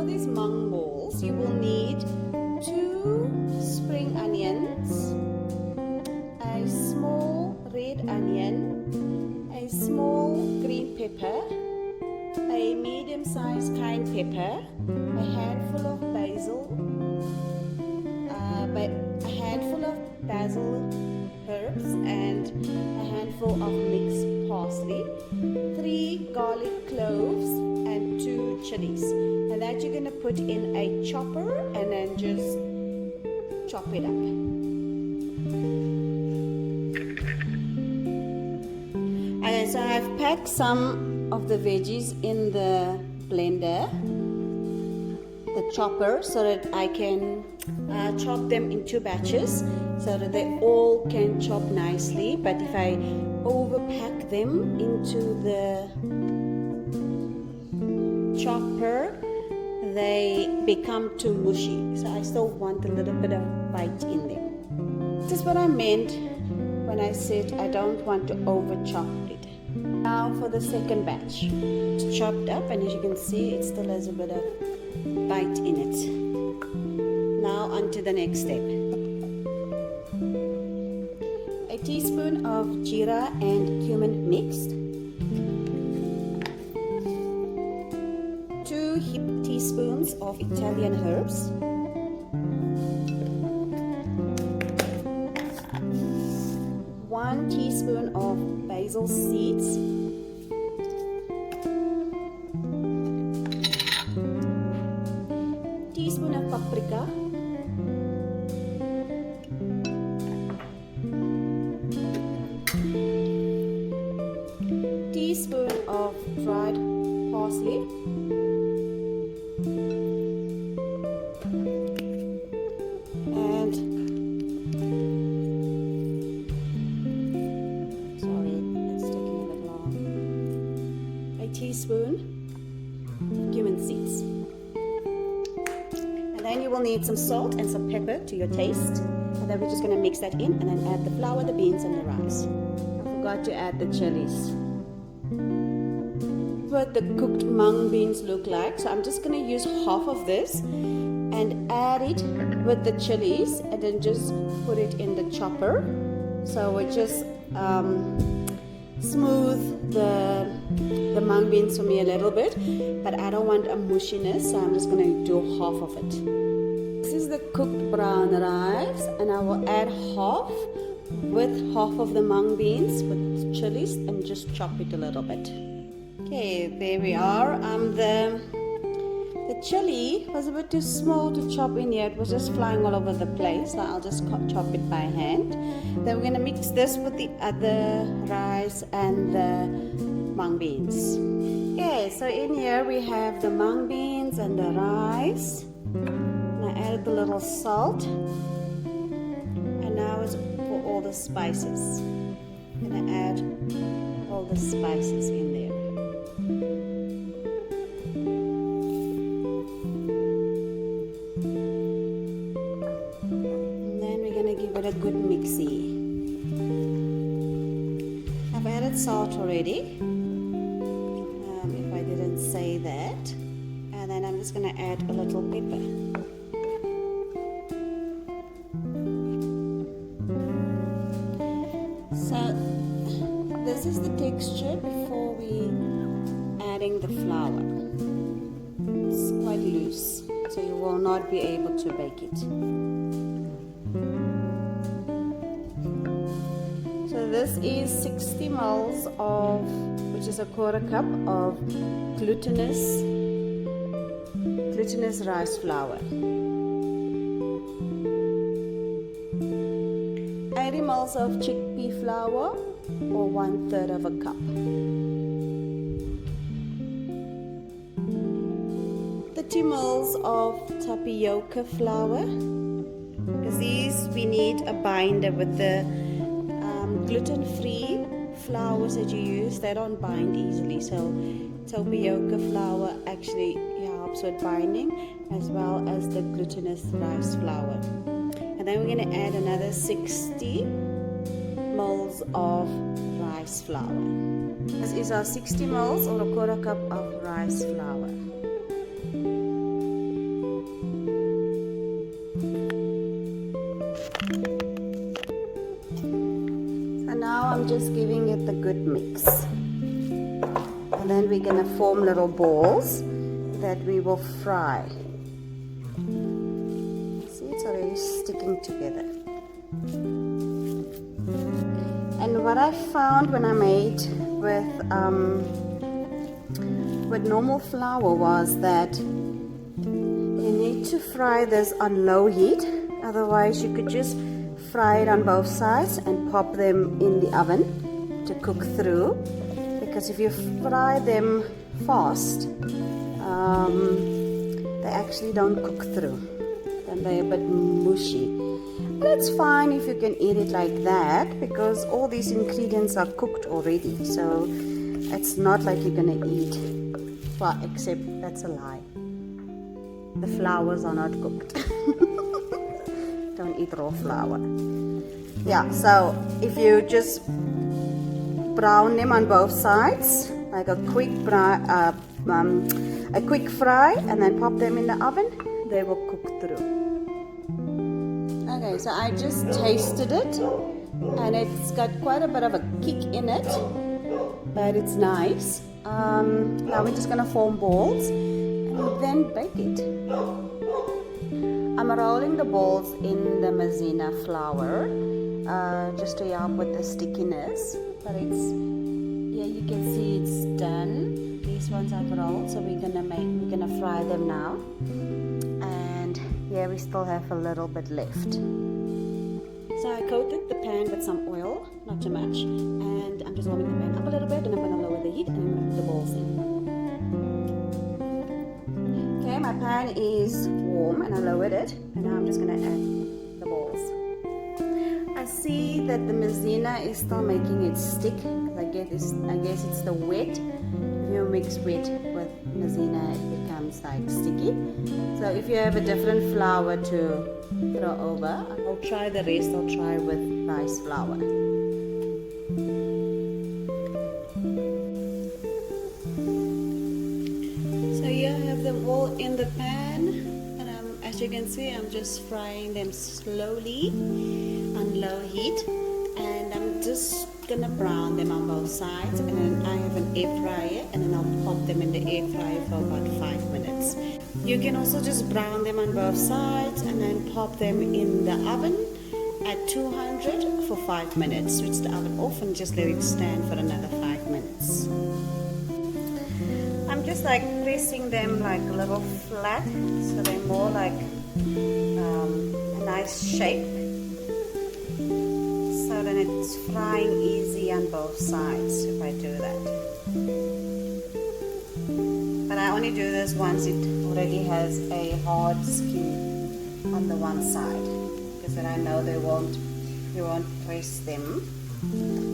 For these mung balls, you will need 2 spring onions, a small red onion, a small green pepper, a medium-sized cayenne pepper, a handful of basil, a handful of basil herbs, and a handful of mixed parsley, 3 garlic cloves, and 2 chilies. And that you're going to put in a chopper and then just chop it up. Okay, so I've packed some of the veggies in the blender, the chopper, so that I can chop them in 2 batches so that they all can chop nicely. But if I overpack them into the chopper, they become too mushy. So I still want a little bit of bite in them. This is what I meant when I said I don't want to over chop it. Now for the second batch. It's chopped up, and as you can see, it still has a bit of bite in it. Now on to the next step. A teaspoon of jeera and cumin mixed, 2 teaspoons of Italian herbs, 1 teaspoon of basil seeds, 1 teaspoon of paprika, 1 teaspoon of dried parsley, and a teaspoon of cumin seeds. And then you will need some salt and some pepper to your taste. And then we're just going to mix that in and then add the flour, the beans, and the rice. I forgot to add the chilies. What the cooked mung beans look like. So I'm just going to use half of this and add it with the chilies and then just put it in the chopper. So it just smooth the mung beans for me a little bit, but I don't want a mushiness, so I'm just going to do half of it. This is the cooked brown rice, and I will add half with half of the mung beans with chilies and just chop it a little bit. Okay, there we are. The chili was a bit too small to chop in here. It was just flying all over the place, so I'll just chop it by hand. Then we're going to mix this with the other rice and the mung beans. Okay, so in here we have the mung beans and the rice. And I added a little salt. And now it's for all the spices. I'm going to add all the spices in there. A good mixy. I've added salt already, if I didn't say that, and then I'm just going to add a little pepper. So this is the texture before we adding the flour. It's quite loose, so you will not be able to bake it. So this is 60 ml of, which is a 1/4 cup of glutinous rice flour. 80 ml of chickpea flour, or 1/3 of a cup. 30 ml of tapioca flour, because these we need a binder with the gluten-free flours that you use. They don't bind easily, so tapioca flour actually helps with binding, as well as the glutinous rice flour. And then we're going to add another 60 ml of rice flour. This is our 60 ml or a 1/4 cup of rice flour. I'm just giving it the good mix. And then we're going to form little balls that we will fry. See, it's already sticking together. And what I found when I made with normal flour was that you need to fry this on low heat. Otherwise, you could just fry it on both sides and pop them in the oven to cook through. Because if you fry them fast, they actually don't cook through. Then they're a bit mushy. But it's fine if you can eat it like that, because all these ingredients are cooked already. So it's not like you're gonna eat, well, except that's a lie. The flours are not cooked. Don't eat raw flour. Yeah, so if you just brown them on both sides, like a quick fry, and then pop them in the oven, they will cook through. Okay, so I just tasted it, and it's got quite a bit of a kick in it, but it's nice. Now we're just gonna form balls and then bake it. I'm rolling the balls in the maizena flour just to help with the stickiness, but it's, yeah, you can see it's done. These ones I've rolled, so we're gonna fry them now. And yeah, we still have a little bit left. So I coated the pan with some oil, not too much, and I'm just warming the pan up a little bit, and I'm gonna lower the heat, and I'm gonna put the balls in. Okay, my pan is warm and I lowered it, and now I'm just going to add the balls. I see that the maizena is still making it stick. I guess it's the wet. If you mix wet with maizena, it becomes like sticky. So if you have a different flour to throw over, I'll try the rest. I'll try with rice flour. All in the pan, and as you can see, I'm just frying them slowly on low heat, and I'm just gonna brown them on both sides, and then I have an air fryer, and then I'll pop them in the air fryer for about 5 minutes. You can also just brown them on both sides and then pop them in the oven at 200 for 5 minutes. Switch the oven off and just let it stand for another 5 minutes. I'm just like pressing them like a little flat, so they're more like a nice shape, so then it's frying easy on both sides if I do that. But I only do this once it already has a hard skin on the one side, because then I know you won't press them.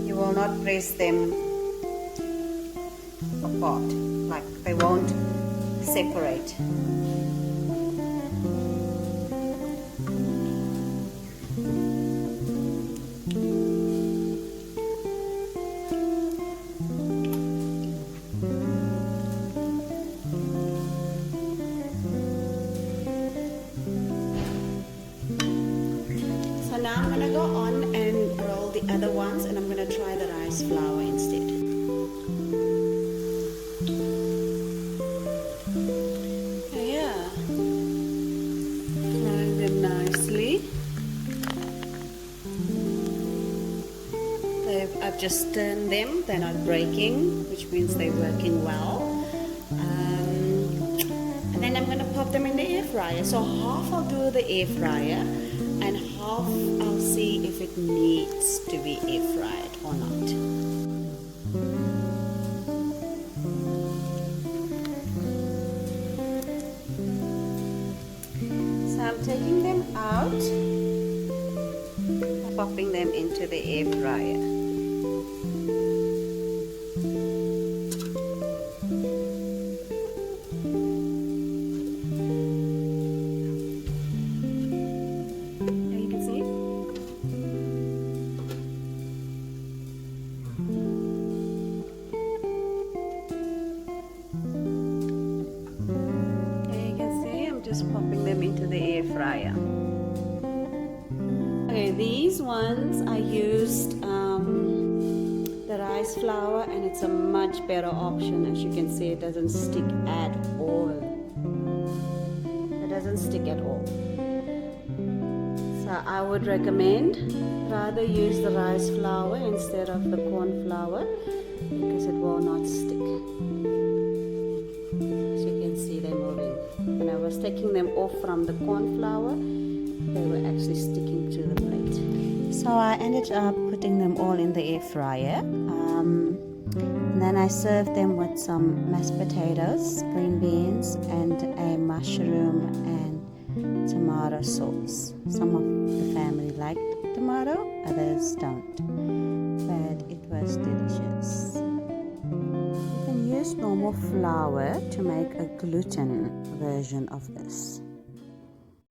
You will not press them apart, like they won't separate. So now I'm gonna go on and roll the other ones, and I'm gonna try the rice flour instead. I've just turned them, they're not breaking, which means they're working well. And then I'm going to pop them in the air fryer. So half I'll do the air fryer, and half I'll see if it needs to be air fried or not. So I'm taking them out, popping them into the air fryer. Just popping them into the air fryer. Okay, these ones I used rice flour, and it's a much better option. As you can see, it doesn't stick at all. It doesn't stick at all. So I would recommend rather use the rice flour instead of the corn flour, because it will not stick. As you can see, they're moving. When I was taking them off from the corn flour, they were actually sticking to the plate. So I ended up putting them all in the air fryer. And then I served them with some mashed potatoes, green beans, and a mushroom and tomato sauce. Some of the family liked tomato, others don't. But it was delicious. You can use normal flour to make a gluten version of this.